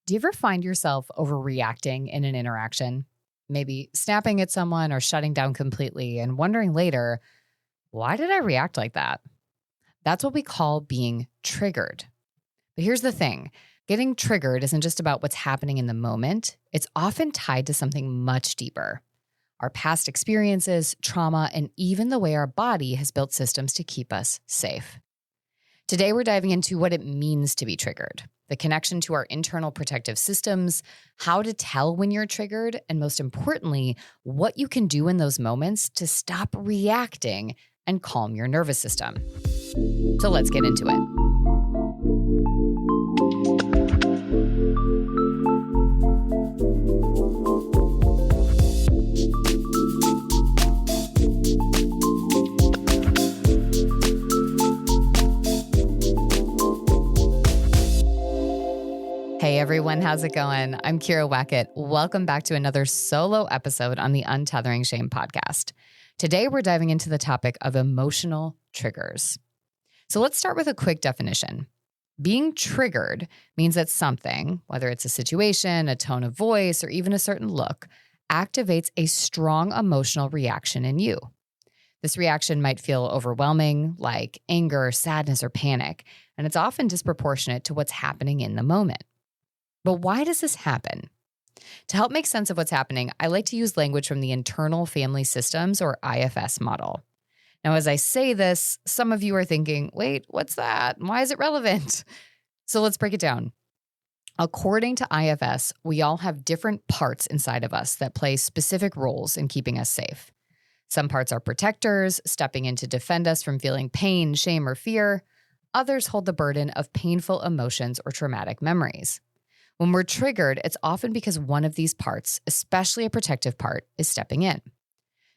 Do you ever find yourself overreacting in an interaction? Maybe snapping at someone or shutting down completely and wondering later, why did I react like that? That's what we call being triggered. But here's the thing, getting triggered isn't just about what's happening in the moment, it's often tied to something much deeper. Our past experiences, trauma, and even the way our body has built systems to keep us safe. Today, we're diving into what it means to be triggered, the connection to our internal protective systems, how to tell when you're triggered, and most importantly, what you can do in those moments to stop reacting and calm your nervous system. So let's get into it. Hey everyone, how's it going? I'm Kyira. Welcome back to another solo episode on the Untethering Shame podcast. Today we're diving into the topic of emotional triggers. So let's start with a quick definition. Being triggered means that something, whether it's a situation, a tone of voice, or even a certain look, activates a strong emotional reaction in you. This reaction might feel overwhelming, like anger, sadness, or panic, and it's often disproportionate to what's happening in the moment. But why does this happen? To help make sense of what's happening, I like to use language from the Internal Family Systems, or IFS model. Now, as I say this, some of you are thinking, wait, what's that? Why is it relevant? So let's break it down. According to IFS, we all have different parts inside of us that play specific roles in keeping us safe. Some parts are protectors, stepping in to defend us from feeling pain, shame, or fear. Others hold the burden of painful emotions or traumatic memories. When we're triggered, it's often because one of these parts, especially a protective part, is stepping in.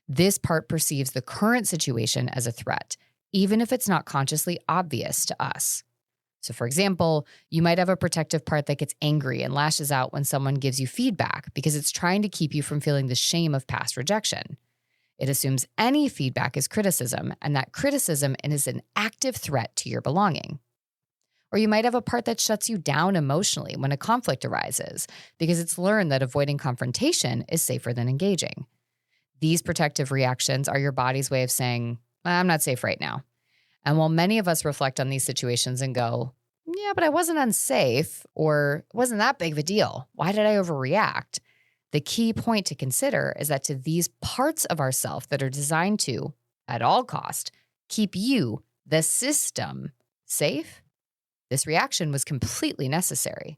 This part perceives the current situation as a threat, even if it's not consciously obvious to us. So for example, you might have a protective part that gets angry and lashes out when someone gives you feedback because it's trying to keep you from feeling the shame of past rejection. It assumes any feedback is criticism, and that criticism is an active threat to your belonging. Or you might have a part that shuts you down emotionally when a conflict arises because it's learned that avoiding confrontation is safer than engaging. These protective reactions are your body's way of saying, I'm not safe right now. And while many of us reflect on these situations and go, yeah, but I wasn't unsafe, or it wasn't that big of a deal. Why did I overreact? The key point to consider is that to these parts of ourself that are designed to, at all cost, keep you, the system, safe, this reaction was completely necessary.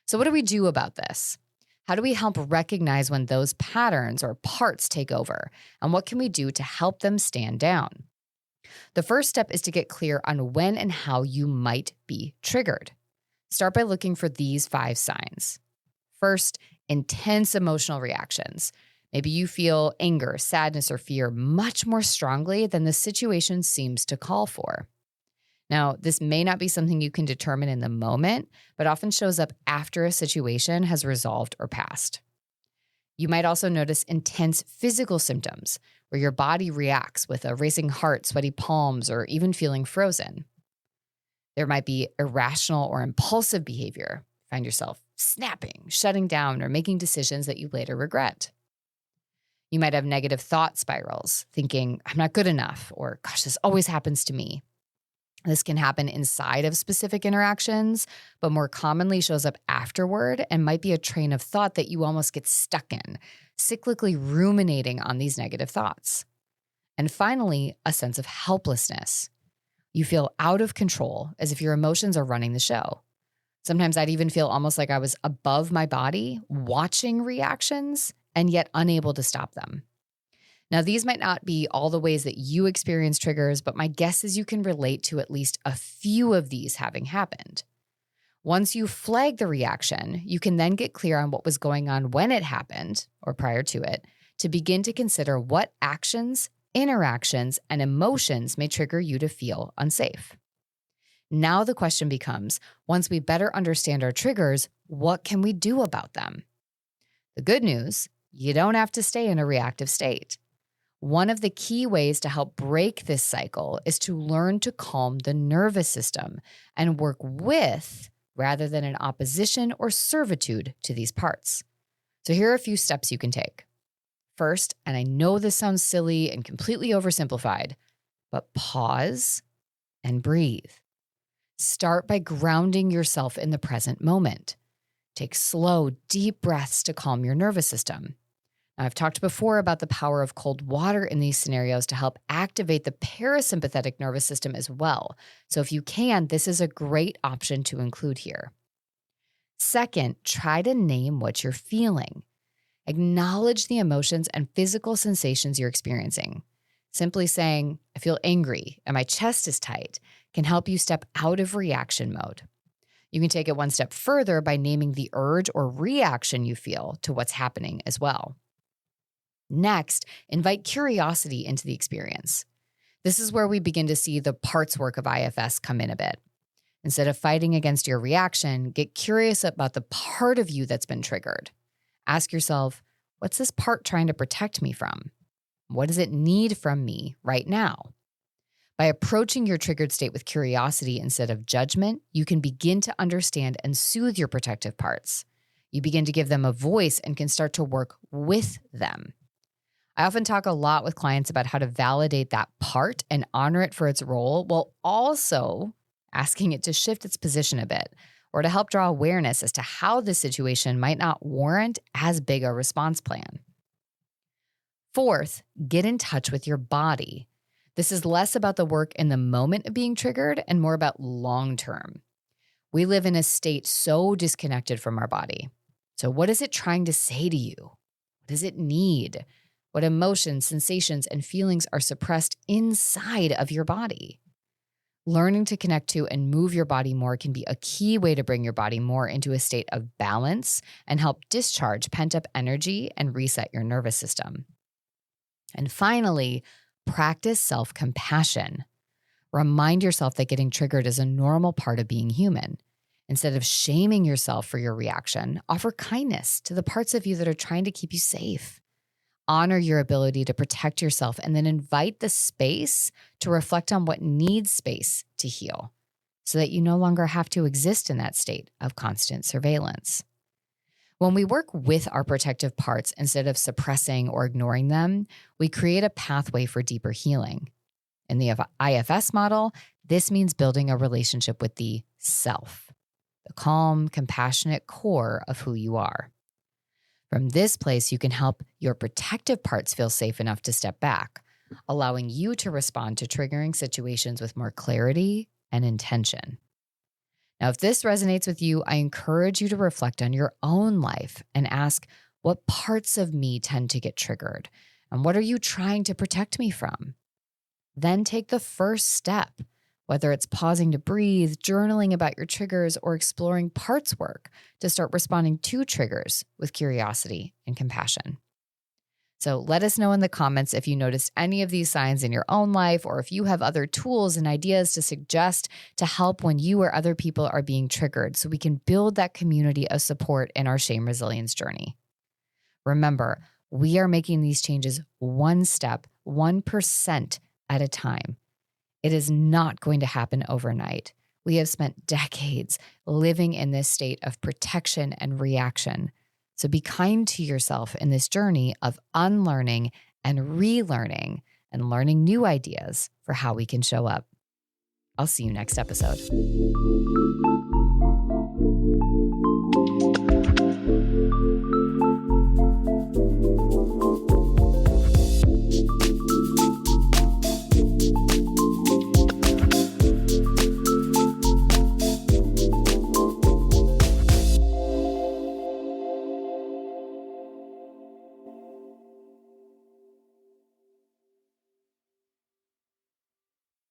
So what do we do about this? How do we help recognize when those patterns or parts take over? And what can we do to help them stand down? The first step is to get clear on when and how you might be triggered. Start by looking for these 5 signs. First, intense emotional reactions. Maybe you feel anger, sadness, or fear much more strongly than the situation seems to call for. Now, this may not be something you can determine in the moment, but often shows up after a situation has resolved or passed. You might also notice intense physical symptoms where your body reacts with a racing heart, sweaty palms, or even feeling frozen. There might be irrational or impulsive behavior. Find yourself snapping, shutting down, or making decisions that you later regret. You might have negative thought spirals, thinking, I'm not good enough, or gosh, this always happens to me. This can happen inside of specific interactions, but more commonly shows up afterward and might be a train of thought that you almost get stuck in, cyclically ruminating on these negative thoughts. And finally, a sense of helplessness. You feel out of control, as if your emotions are running the show. Sometimes I'd even feel almost like I was above my body, watching reactions, and yet unable to stop them. Now, these might not be all the ways that you experience triggers, but my guess is you can relate to at least a few of these having happened. Once you flag the reaction, you can then get clear on what was going on when it happened, or prior to it, to begin to consider what actions, interactions, and emotions may trigger you to feel unsafe. Now the question becomes, once we better understand our triggers, what can we do about them? The good news, you don't have to stay in a reactive state. One of the key ways to help break this cycle is to learn to calm the nervous system and work with rather than in opposition or servitude to these parts. So here are a few steps you can take. First, and I know this sounds silly and completely oversimplified, but pause and breathe. Start by grounding yourself in the present moment. Take slow, deep breaths to calm your nervous system. Now, I've talked before about the power of cold water in these scenarios to help activate the parasympathetic nervous system as well. So if you can, this is a great option to include here. Second, try to name what you're feeling. Acknowledge the emotions and physical sensations you're experiencing. Simply saying, I feel angry and my chest is tight, can help you step out of reaction mode. You can take it one step further by naming the urge or reaction you feel to what's happening as well. Next, invite curiosity into the experience. This is where we begin to see the parts work of IFS come in a bit. Instead of fighting against your reaction, get curious about the part of you that's been triggered. Ask yourself, what's this part trying to protect me from? What does it need from me right now? By approaching your triggered state with curiosity instead of judgment, you can begin to understand and soothe your protective parts. You begin to give them a voice and can start to work with them. I often talk a lot with clients about how to validate that part and honor it for its role while also asking it to shift its position a bit or to help draw awareness as to how this situation might not warrant as big a response plan. Fourth, get in touch with your body. This is less about the work in the moment of being triggered and more about long-term. We live in a state so disconnected from our body. So what is it trying to say to you? What does it need? What emotions, sensations, and feelings are suppressed inside of your body? Learning to connect to and move your body more can be a key way to bring your body more into a state of balance and help discharge pent-up energy and reset your nervous system. And finally, practice self-compassion. Remind yourself that getting triggered is a normal part of being human. Instead of shaming yourself for your reaction, offer kindness to the parts of you that are trying to keep you safe. Honor your ability to protect yourself and then invite the space to reflect on what needs space to heal so that you no longer have to exist in that state of constant surveillance. When we work with our protective parts instead of suppressing or ignoring them, we create a pathway for deeper healing. In the IFS model, this means building a relationship with the self, the calm, compassionate core of who you are. From this place, you can help your protective parts feel safe enough to step back, allowing you to respond to triggering situations with more clarity and intention. Now, if this resonates with you, I encourage you to reflect on your own life and ask, what parts of me tend to get triggered? And what are you trying to protect me from? Then take the first step, whether it's pausing to breathe, journaling about your triggers, or exploring parts work to start responding to triggers with curiosity and compassion. So let us know in the comments if you noticed any of these signs in your own life, or if you have other tools and ideas to suggest to help when you or other people are being triggered, so we can build that community of support in our shame resilience journey. Remember, we are making these changes one step, 1% at a time. It is not going to happen overnight. We have spent decades living in this state of protection and reaction. So be kind to yourself in this journey of unlearning and relearning and learning new ideas for how we can show up. I'll see you next episode.